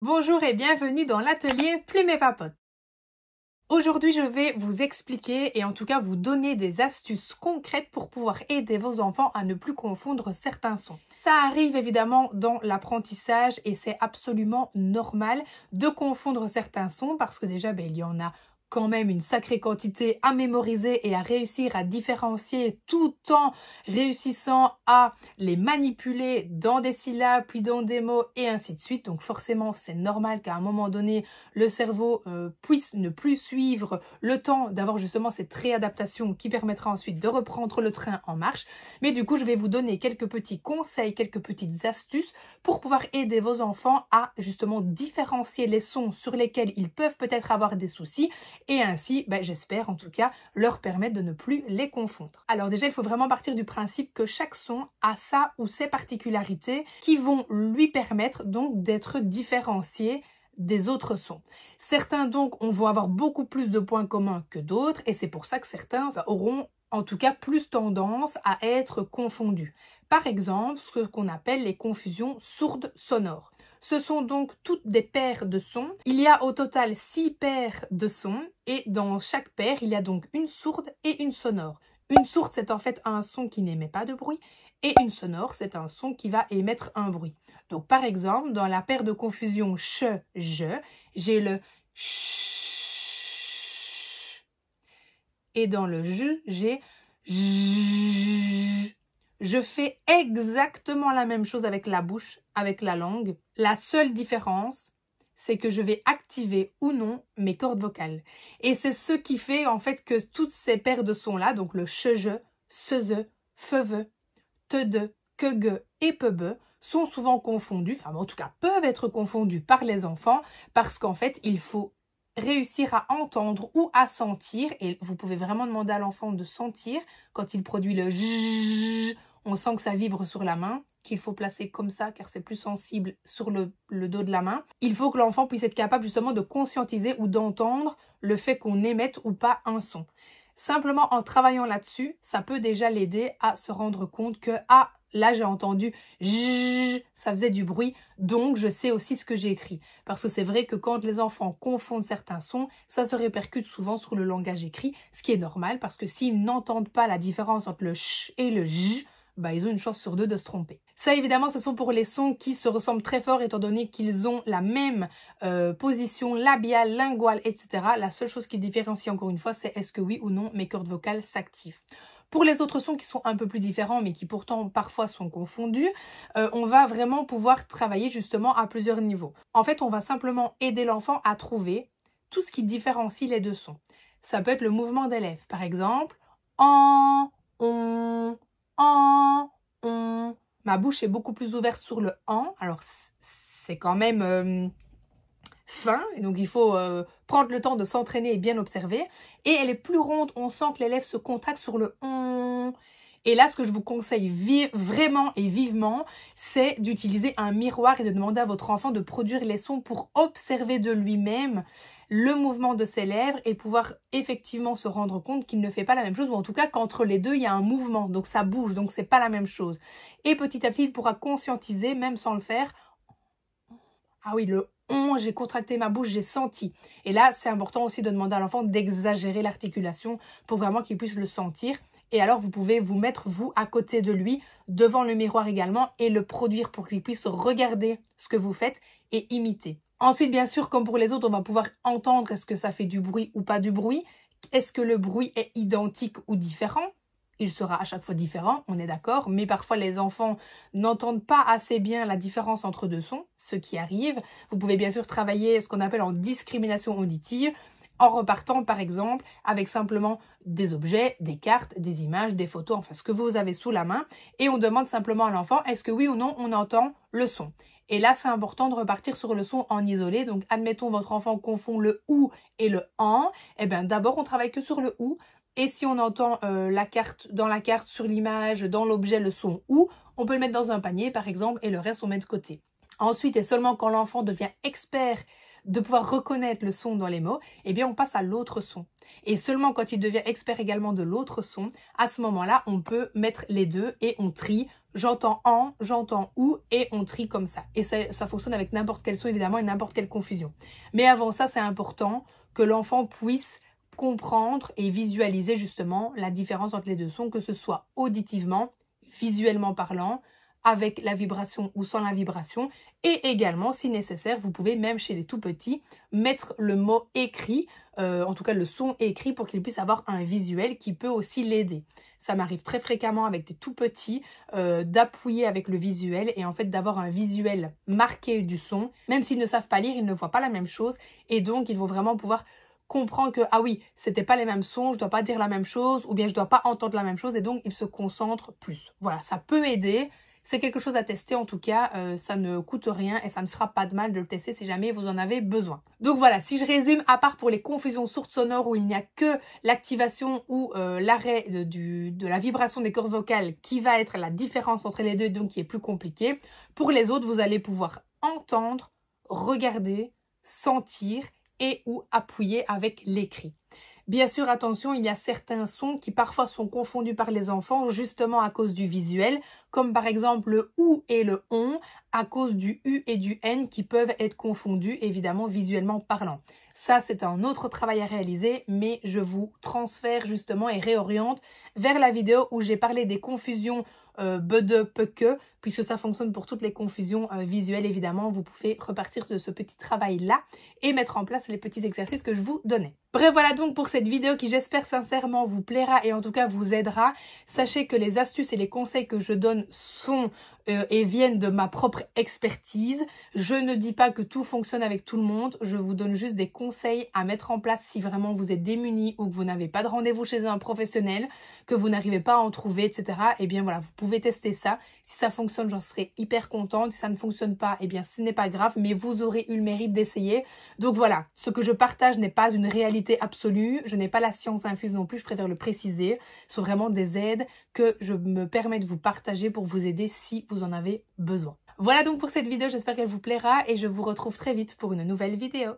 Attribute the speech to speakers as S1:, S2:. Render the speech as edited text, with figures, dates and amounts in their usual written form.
S1: Bonjour et bienvenue dans l'atelier Plume et Papote. Aujourd'hui, je vais vous expliquer et en tout cas vous donner des astuces concrètes pour pouvoir aider vos enfants à ne plus confondre certains sons. Ça arrive évidemment dans l'apprentissage et c'est absolument normal de confondre certains sons parce que déjà, il y en a quand même une sacrée quantité à mémoriser et à réussir à différencier tout en réussissant à les manipuler dans des syllabes, puis dans des mots et ainsi de suite. Donc forcément, c'est normal qu'à un moment donné, le cerveau puisse ne plus suivre le temps d'avoir justement cette réadaptation qui permettra ensuite de reprendre le train en marche. Mais du coup, je vais vous donner quelques petits conseils, quelques petites astuces pour pouvoir aider vos enfants à justement différencier les sons sur lesquels ils peuvent peut-être avoir des soucis et ainsi, j'espère en tout cas, leur permettre de ne plus les confondre. Alors déjà, il faut vraiment partir du principe que chaque son a sa ou ses particularités qui vont lui permettre donc d'être différencié des autres sons. Certains donc vont avoir beaucoup plus de points communs que d'autres et c'est pour ça que certains auront en tout cas plus tendance à être confondus. Par exemple, ce qu'on appelle les confusions sourdes sonores. Ce sont donc toutes des paires de sons. Il y a au total 6 paires de sons et dans chaque paire, il y a donc une sourde et une sonore. Une sourde, c'est en fait un son qui n'émet pas de bruit et une sonore, c'est un son qui va émettre un bruit. Donc par exemple, dans la paire de confusion ch, je, j'ai le ch et dans le j, j'ai j. Je fais exactement la même chose avec la bouche, avec la langue. La seule différence, c'est que je vais activer ou non mes cordes vocales. Et c'est ce qui fait en fait que toutes ces paires de sons-là, donc le che-je, se-ze, fe-ve, te-de, que-ge et pe-be, sont souvent confondus, enfin en tout cas peuvent être confondus par les enfants parce qu'en fait il faut réussir à entendre ou à sentir, et vous pouvez vraiment demander à l'enfant de sentir quand il produit le j, on sent que ça vibre sur la main, qu'il faut placer comme ça car c'est plus sensible sur le dos de la main. Il faut que l'enfant puisse être capable justement de conscientiser ou d'entendre le fait qu'on émette ou pas un son. Simplement en travaillant là-dessus, ça peut déjà l'aider à se rendre compte que ah, là j'ai entendu j, ça faisait du bruit, donc je sais aussi ce que j'ai écrit. Parce que c'est vrai que quand les enfants confondent certains sons, ça se répercute souvent sur le langage écrit, ce qui est normal parce que s'ils n'entendent pas la différence entre le ch et le j, ils ont une chance sur deux de se tromper. Ça, évidemment, ce sont pour les sons qui se ressemblent très fort étant donné qu'ils ont la même position labiale, linguale, etc. La seule chose qui différencie encore une fois, c'est est-ce que oui ou non mes cordes vocales s'activent. Pour les autres sons qui sont un peu plus différents, mais qui pourtant parfois sont confondus, on va vraiment pouvoir travailler justement à plusieurs niveaux. En fait, on va simplement aider l'enfant à trouver tout ce qui différencie les deux sons. Ça peut être le mouvement des lèvres. Par exemple, en, on, on. Ma bouche est beaucoup plus ouverte sur le en. Alors, c'est quand même fin. Et donc, il faut prendre le temps de s'entraîner et bien observer. Et elle est plus ronde. On sent que les lèvres se contractent sur le on. Et là, ce que je vous conseille vraiment et vivement, c'est d'utiliser un miroir et de demander à votre enfant de produire les sons pour observer de lui-même le mouvement de ses lèvres et pouvoir effectivement se rendre compte qu'il ne fait pas la même chose, ou en tout cas qu'entre les deux, il y a un mouvement, donc ça bouge, donc c'est pas la même chose. Et petit à petit, il pourra conscientiser, même sans le faire, ah oui, le on, j'ai contracté ma bouche, j'ai senti. Et là, c'est important aussi de demander à l'enfant d'exagérer l'articulation pour vraiment qu'il puisse le sentir. Et alors, vous pouvez vous mettre, vous, à côté de lui, devant le miroir également, et le produire pour qu'il puisse regarder ce que vous faites et imiter. Ensuite, bien sûr, comme pour les autres, on va pouvoir entendre est-ce que ça fait du bruit ou pas du bruit. Est-ce que le bruit est identique ou différent? Il sera à chaque fois différent, on est d'accord, mais parfois les enfants n'entendent pas assez bien la différence entre deux sons, ce qui arrive. Vous pouvez bien sûr travailler ce qu'on appelle en discrimination auditive, en repartant par exemple avec simplement des objets, des cartes, des images, des photos, enfin ce que vous avez sous la main, et on demande simplement à l'enfant est-ce que oui ou non on entend le son. Et là, c'est important de repartir sur le son en isolé. Donc, admettons votre enfant confond le ou et le en. Eh bien, d'abord, on travaille que sur le ou. Et si on entend dans la carte, sur l'image, dans l'objet, le son ou, on peut le mettre dans un panier, par exemple, et le reste, on met de côté. Ensuite, et seulement quand l'enfant devient expert de pouvoir reconnaître le son dans les mots, eh bien on passe à l'autre son. Et seulement quand il devient expert également de l'autre son, à ce moment-là, on peut mettre les deux et on trie. J'entends en, j'entends ou, et on trie comme ça. Et ça fonctionne avec n'importe quel son, évidemment, et n'importe quelle confusion. Mais avant ça, c'est important que l'enfant puisse comprendre et visualiser justement la différence entre les deux sons, que ce soit auditivement, visuellement parlant, avec la vibration ou sans la vibration. Et également, si nécessaire, vous pouvez même chez les tout petits mettre le mot écrit, en tout cas le son écrit, pour qu'il puisse avoir un visuel qui peut aussi l'aider. Ça m'arrive très fréquemment avec des tout petits d'appuyer avec le visuel et en fait d'avoir un visuel marqué du son. Même s'ils ne savent pas lire, ils ne voient pas la même chose et donc ils vont vraiment pouvoir comprendre que, ah oui, c'était pas les mêmes sons, je dois pas dire la même chose ou bien je dois pas entendre la même chose et donc ils se concentrent plus. Voilà, ça peut aider. C'est quelque chose à tester en tout cas, ça ne coûte rien et ça ne fera pas de mal de le tester si jamais vous en avez besoin. Donc voilà, si je résume, à part pour les confusions sourdes sonores où il n'y a que l'activation ou l'arrêt de la vibration des cordes vocales qui va être la différence entre les deux, donc qui est plus compliqué, pour les autres, vous allez pouvoir entendre, regarder, sentir et ou appuyer avec l'écrit. Bien sûr, attention, il y a certains sons qui parfois sont confondus par les enfants justement à cause du visuel, comme par exemple le OU et le ON, à cause du U et du N qui peuvent être confondus, évidemment, visuellement parlant. Ça, c'est un autre travail à réaliser, mais je vous transfère justement et réoriente vers la vidéo où j'ai parlé des confusions bede, peke, puisque ça fonctionne pour toutes les confusions visuelles, évidemment. Vous pouvez repartir de ce petit travail-là et mettre en place les petits exercices que je vous donnais. Bref, voilà donc pour cette vidéo qui, j'espère sincèrement, vous plaira et en tout cas vous aidera. Sachez que les astuces et les conseils que je donne sont et viennent de ma propre expertise. Je ne dis pas que tout fonctionne avec tout le monde. Je vous donne juste des conseils à mettre en place si vraiment vous êtes démunis ou que vous n'avez pas de rendez-vous chez un professionnel, que vous n'arrivez pas à en trouver, etc. Eh bien voilà, vous pouvez tester ça. Si ça fonctionne, j'en serai hyper contente. Si ça ne fonctionne pas, eh bien ce n'est pas grave, mais vous aurez eu le mérite d'essayer. Donc voilà, ce que je partage n'est pas une réalité absolue. Je n'ai pas la science infuse non plus, je préfère le préciser. Ce sont vraiment des aides que je me permets de vous partager pour vous aider si vous en avez besoin. Voilà donc pour cette vidéo, j'espère qu'elle vous plaira et je vous retrouve très vite pour une nouvelle vidéo.